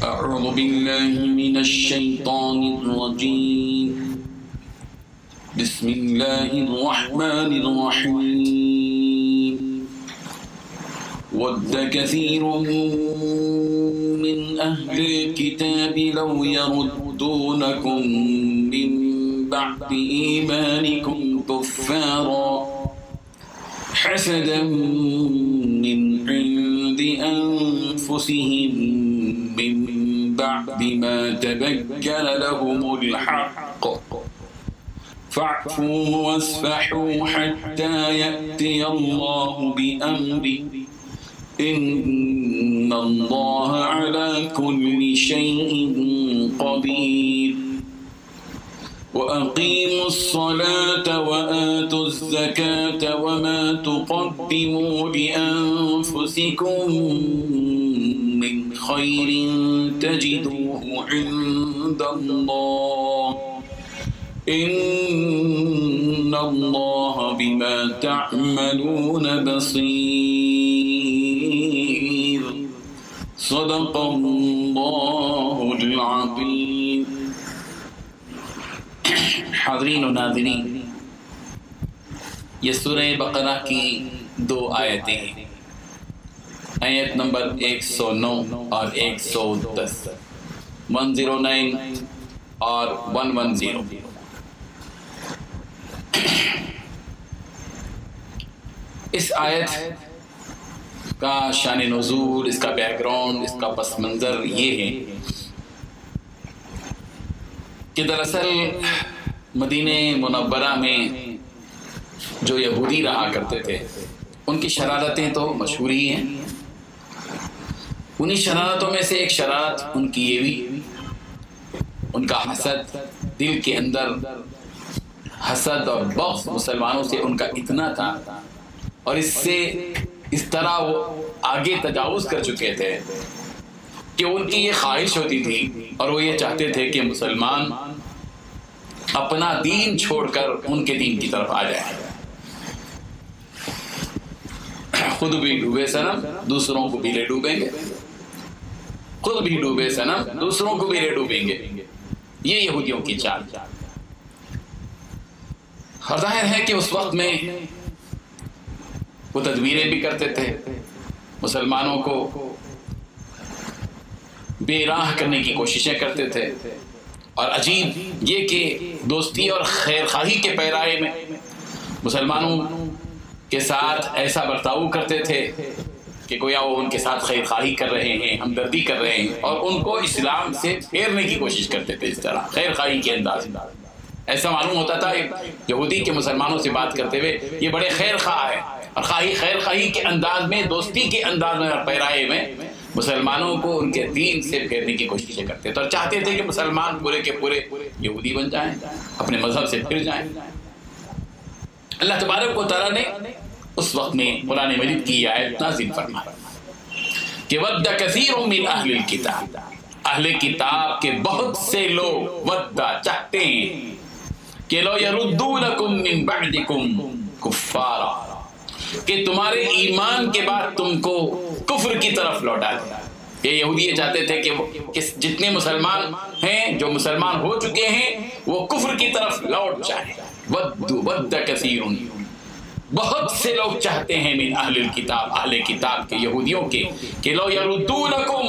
أعوذ بالله من الشيطان الرجيم بسم الله الرحمن الرحيم ود كثير من أهل الكتاب لو يردونكم من بعد إيمانكم كفارا حسدا من عند أنفسهم من بعد ما تبين لهم الحق فاعفوا واصفحوا حتى يأتي الله بأمره إن الله على كل شيء قدير وأقيموا الصلاة وآتوا الزكاة وما تقدموا لأنفسكم من خير تجدوه عند الله إن الله بما تعملون بصير صدق الله العظيم. حاضرین و ناظرین، یہ سورہ بقرہ کی دو آیتیں ہیں، آیت نمبر 109 اور 110، 109 اور 110۔ اس آیت کا شان نزول، اس کا بیک گراؤنڈ، اس کا پس منظر یہ ہے کہ دراصل مدینہ منورہ میں جو یہودی رہا کرتے تھے ان کی شرارتیں تو مشہور ہی ہیں۔ انہی شرارتوں میں سے ایک شرارت ان کی یہ بھی، ان کا حسد، دل کے اندر حسد اور بغض مسلمانوں سے ان کا اتنا تھا، اور اس طرح وہ آگے تجاوز کر چکے تھے کہ ان کی یہ خواہش ہوتی تھی اور وہ یہ چاہتے تھے کہ مسلمان اپنا دین چھوڑ کر ان کے دین کی طرف آ جائے، خود بھی ڈوبے صنم دوسروں کو بھی لے ڈوبیں گے، خود بھی ڈوبے صنم دوسروں کو بھی لے ڈوبیں گے، یہ یہودیوں کی چال۔ اور ظاہر ہے کہ اس وقت میں وہ تدبیریں بھی کرتے تھے، مسلمانوں کو بے راہ کرنے کی کوششیں کرتے تھے، اور عجیب یہ کہ دوستی اور خیر خواہی کے پیرائے میں مسلمانوں کے ساتھ ایسا برتاؤ کرتے تھے کہ گویا وہ ان کے ساتھ خیر خواہی کر رہے ہیں، ہمدردی کر رہے ہیں، اور ان کو اسلام سے پھیرنے کی کوشش کرتے تھے، اس طرح خیر خواہی کے انداز میں۔ ایسا معلوم ہوتا تھا یہودی کے مسلمانوں سے بات کرتے ہوئے یہ بڑے خیر خواہ ہے، اور خیر خواہی کے انداز میں، دوستی کے انداز میں اور پیرائے میں مسلمانوں کو ان کے دین سے پھیرنے کی کوششیں کرتے تھے، اور چاہتے تھے کہ مسلمان پورے کے پورے یہودی بن جائیں، اپنے مذہب سے پھر جائیں۔ اللہ تبارک و تعالیٰ نے اس وقت میں قرآن مجید کی یہ آیت نازل فرمائی کہ ود کثیر من اہل الکتاب، اہل کتاب کے بہت سے لوگ ودا چاہتے ہیں کہ لو یردونکم من بعدکم کفارا، کہ تمہارے ایمان کے بعد تم کو کفر کی طرف لوٹا دیا۔ یہ یہودی یہ چاہتے تھے کہ جتنے مسلمان ہیں، جو مسلمان ہو چکے ہیں، وہ کفر کی طرف لوٹ جائیں۔ ود کثیر، بہت سے لوگ چاہتے ہیں من اہل الکتاب، اہل کتاب کے یہودیوں کے، کہ لو یردونکم،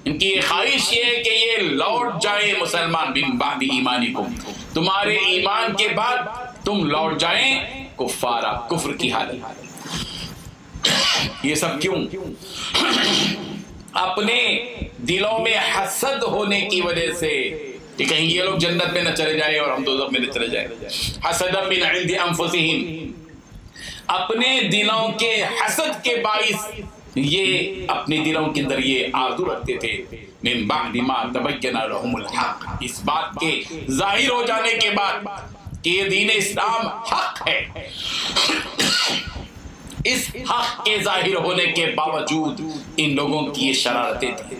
ان کی خواہش یہ ہے کہ یہ لوٹ جائیں مسلمان، من بعد ایمانکم، تمہارے ایمان کے بعد تم لوٹ جائیں کفارا، کفر کی حالت۔ یہ سب کیوں؟ اپنے دلوں میں حسد ہونے کی وجہ سے کہ کہیں یہ لوگ جنت میں نہ چلے جائیں اور ہم دوزخ میں نہ چلے جائیں۔ حسد من عند انفسہم، اپنے دلوں کے حسد کے باعث یہ اپنے دلوں کے اندر یہ آرزو رکھتے تھے، من بعد ما تبین لهم الحق، اس بات کے ظاہر ہو جانے کے بعد کہ یہ دین اسلام حق ہے، اس حق کے ظاہر ہونے کے باوجود ان لوگوں کی یہ شرارتیں تھیں،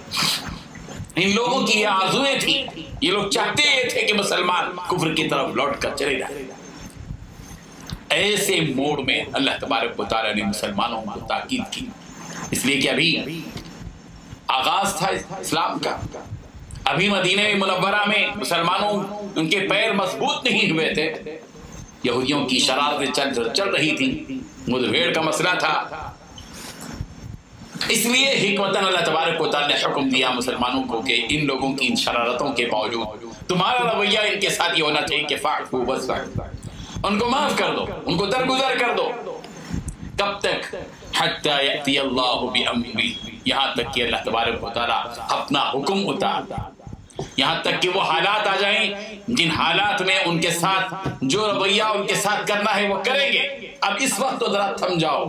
ان لوگوں کی یہ آرزویں تھیں، یہ لوگ چاہتے تھے کہ مسلمان کفر کی طرف لوٹ کر چلے جائیں۔ ایسے موڑ میں اللہ تبارک و تعالیٰ نے مسلمانوں کو تاکید کی، اس لیے کہ ابھی آغاز تھا اسلام کا. ابھی مدینہ منورہ میں مسلمانوں ان کے پیر مضبوط نہیں ہوئے تھے. یہودیوں کی شرارتیں چل رہی تھی، مدبھیڑ کا مسئلہ تھا. اس لیے حکمتاً اللہ تبارک و تعالیٰ نے حکم دیا مسلمانوں کو کہ ان لوگوں کی ان شرارتوں کے باوجود تمہارا رویہ ان کے ساتھ یہ ہونا چاہیے کہ فاعفو واصفحوا، ان کو معاف کر دو، ان کو درگزر کر دو. کب تک؟ حتی یأتی اللہ بأمرہ، یہاں تک کہ اللہ تبارک و تعالیٰ اپنا حکم اتار، یہاں تک کہ وہ حالات آ جائیں جن حالات میں ان کے ساتھ جو رویہ ان کے ساتھ کرنا ہے وہ کریں گے. اب اس وقت تو ذرا تھم جاؤ،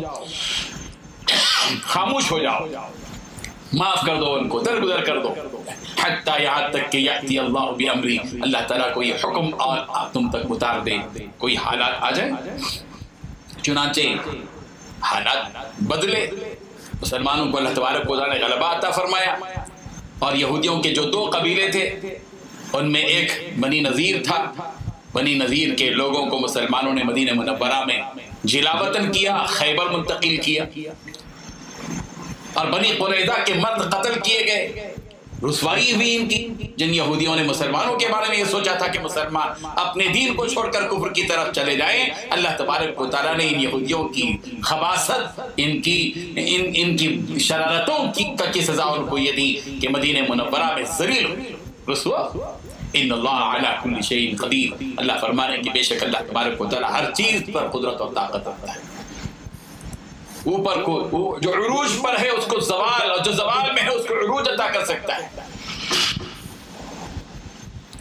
خاموش ہو جاؤ، معاف کر دو، ان کو درگزر کر دو. حتیٰ یہاں تک کہ یأتی اللہ بأمری، اللہ تعالیٰ کو یہ حکم اور تم تک اتار دے، کوئی حالات آ جائے. چنانچہ حالات بدلے، مسلمانوں کو اللہ تبارک و تعالیٰ نے غلبہ عطا فرمایا. اور یہودیوں کے جو 2 قبیلے تھے ان میں ایک بنی نذیر تھا. بنی نذیر کے لوگوں کو مسلمانوں نے مدینہ منورہ میں جلا وطن کیا، خیبر منتقل کیا، اور بنی قریظہ کے مرد قتل کیے گئے. رسوائی ہوئی ان کی. جن یہودیوں نے مسلمانوں کے بارے میں یہ سوچا تھا کہ مسلمان اپنے دین کو چھوڑ کر کفر کی طرف چلے جائیں، اللہ تبارک و تعالیٰ نے ان یہودیوں کی خباثت، ان کی شرارتوں کی سزا ان کو یہ دی کہ مدینہ منورہ میں ذلیل رسوا. ان اللہ علی کل شیء قدیر، اللہ فرمانے کہ بے شک اللہ تبارک و تعالیٰ ہر چیز پر قدرت اور طاقت رکھتا ہے. اوپر کو جو عروج پر ہے اس کو زوال، اور جو زوال میں ہے اس کو عروج عطا کر سکتا ہے.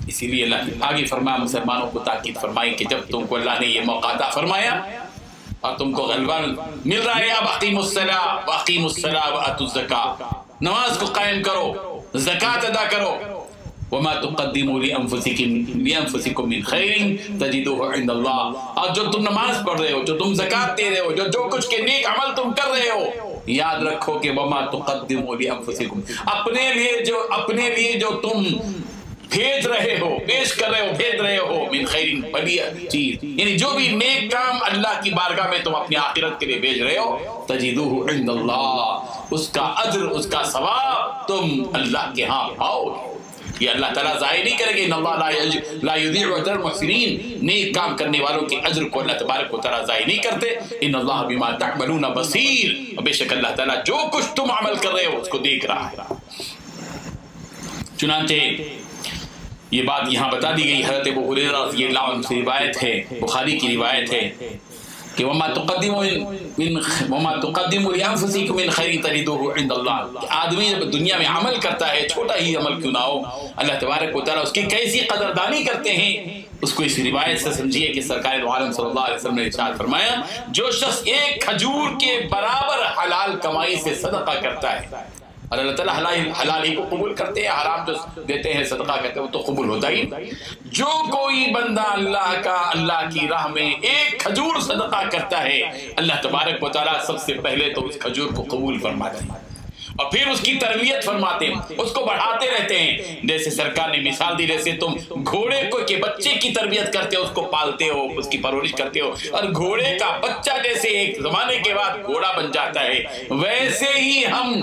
اسی لیے اللہ آگے فرمایا، مسلمانوں کو تاکید فرمائی کہ جب تم کو اللہ نے یہ موقع عطا فرمایا اور تم کو غلبہ مل رہا ہے، اب اقیموا الصلاۃ وآتوا الزکاۃ، نماز کو قائم کرو، زکوٰۃ ادا کرو. وما تقدموا لانفسکم من خیر تجدوہ عند اللہ، اور جو تم نماز پڑھ رہے ہو، جو تم زکوٰۃ دے رہے ہو، جو کچھ کے نیک عمل تم کر رہے ہو، یاد رکھو کہ وما تقدموا لانفسکم، اپنے لیے جو تم بھیج رہے ہو، پیش کر رہے ہو، بھیج رہے ہو، من خیر، بڑی چیز، یعنی جو بھی نیک کام اللہ کی بارگاہ میں تم اپنی آخرت کے لیے بھیج رہے ہو، تجدوہ عند اللہ، اس کا اجر، اس کا ثواب تم اللہ کے ہاں پاؤ گے. یہ اللہ تعالیٰ ضائع نہیں کرے گا. ان اللہ لا یضیع اجر المحسنین، نیک کام کرنے والوں کے اجر کو اللہ تبارک و تعالیٰ ضائع نہیں کرتے. ان اللہ بما تعملون بصیر، بے شک اللہ تعالیٰ جو کچھ تم عمل کر رہے ہو اس کو دیکھ رہا ہے. چنانچہ یہ بات یہاں بتا دی گئی. حضرت ابو ہریرہ رضی اللہ عنہ سے روایت ہے، بخاری کی روایت ہے کہ وما تقدموا لانفسکم من خیر تجدوہ عند اللہ. آدمی جب دنیا میں عمل کرتا ہے، چھوٹا ہی عمل کیوں نہ ہو، اللہ تبارک و تعالیٰ اس کی کیسی قدردانی کرتے ہیں. اس کو اس روایت سے سمجھیے کہ سرکار دو عالم صلی اللہ علیہ وسلم نے ارشاد فرمایا، جو شخص ایک کھجور کے برابر حلال کمائی سے صدقہ کرتا ہے، اور اللہ تعالیٰ حلال ہی کو قبول کرتے ہیں، حرام جو دیتے ہیں صدقہ کرتے ہیں وہ تو قبول ہوتا ہی. جو کوئی بندہ اللہ کی راہ میں ایک کھجور صدقہ کرتا ہے، اللہ تبارک و تعالیٰ سب سے پہلے تو اس کھجور کو قبول فرماتے ہیں اور پھر اس کی تربیت فرماتے ہیں، اس کو بڑھاتے رہتے ہیں. جیسے سرکار نے مثال دی، جیسے تم گھوڑے کو کے بچے کی تربیت کرتے ہو، اس کو پالتے ہو، اس کی پرورش کرتے ہو، اور گھوڑے کا بچہ جیسے ایک زمانے کے بعد گھوڑا بن جاتا ہے، ویسے ہی ہم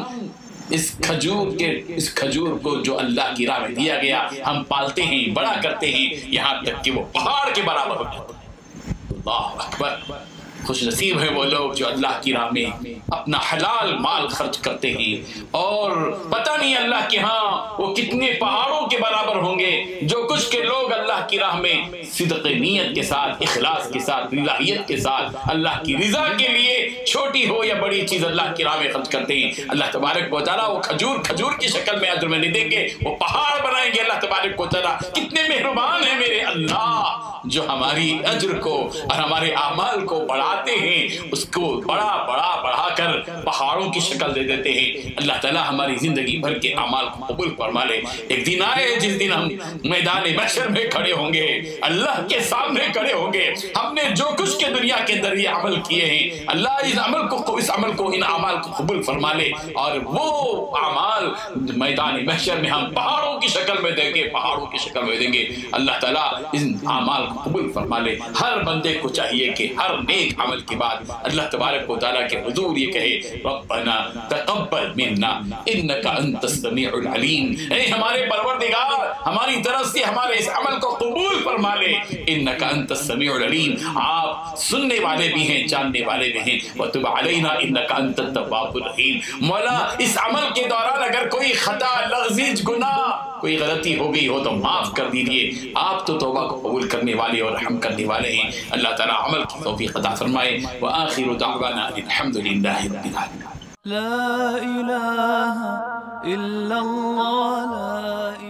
اس کھجور کو جو اللہ کی راہ میں دیا گیا ہم پالتے ہیں، بڑا کرتے ہیں، یہاں تک کہ وہ پہاڑ کے برابر ہو جاتا ہے. اللہ اکبر. خوش نصیب ہے وہ لوگ جو اللہ کی راہ میں اپنا حلال مال خرچ کرتے ہیں، اور پتہ نہیں اللہ کے ہاں وہ کتنے پہاڑوں کے برابر ہوں گے. جو کچھ کے لوگ اللہ کی راہ میں صدق نیت کے ساتھ، اخلاص کے ساتھ، الہیت کے ساتھ، اللہ کی رضا کے لیے چھوٹی ہو یا بڑی چیز اللہ کی راہ میں خرچ کرتے ہیں، اللہ تبارک و تعالیٰ وہ کھجور کی شکل میں اجر میں نہیں دیں گے، وہ پہاڑ بنائیں گے. اللہ تبارک و تعالیٰ کتنے مہربان ہیں میرے اللہ، جو ہماری اجر کو اور ہمارے اعمال کو بڑھاتے ہیں، اس کو بڑھا کر پہاڑوں کی شکل دے دیتے ہیں. اللہ تعالیٰ ہماری زندگی بھر کے اعمال کو قبول قبول فرما لے۔ ایک دن آئے جس دن ہم میدان محشر میں کھڑے ہوں گے، اللہ کے سامنے کھڑے ہوں گے، ہم نے جو کچھ کے دنیا کے اندر یہ عمل کیے ہیں، اللہ اس عمل کو ان اعمال کو قبول فرما لے، اور وہ اعمال میدان محشر میں ہم پہاڑوں کی شکل میں دیں گے، پہاڑوں کی شکل میں دیں گے۔ اللہ تعالیٰ ان اعمال کو قبول فرما لے۔ ہر بندے کو چاہیے کہ ہر نیک عمل کے بعد اللہ تبارک و تعالیٰ کے حضور یہ کہے ربنا تقبل منا انک انت السمیع العلیم، اے ہمارے پروردگار ہماری طرف سے ہمارے اس عمل کو قبول فرما لے، انک انت السمیع العلیم، آپ سننے والے بھی ہیں، جاننے والے بھی ہیں، وتب علینا انک انت التواب الرحیم۔ مولا اس عمل کے دوران اگر کوئی خطا، لغزش، گناہ، کوئی غلطی ہو گئی ہو تو معاف کر دیجیے، آپ تو توبہ کو قبول کرنے والے اور رحم کرنے والے ہیں۔ اللہ تعالیٰ عمل کی توفیق عطا فرمائے۔ وآخر دعوانا الحمد للہ رب العالمین۔ لا إله إلا الله لا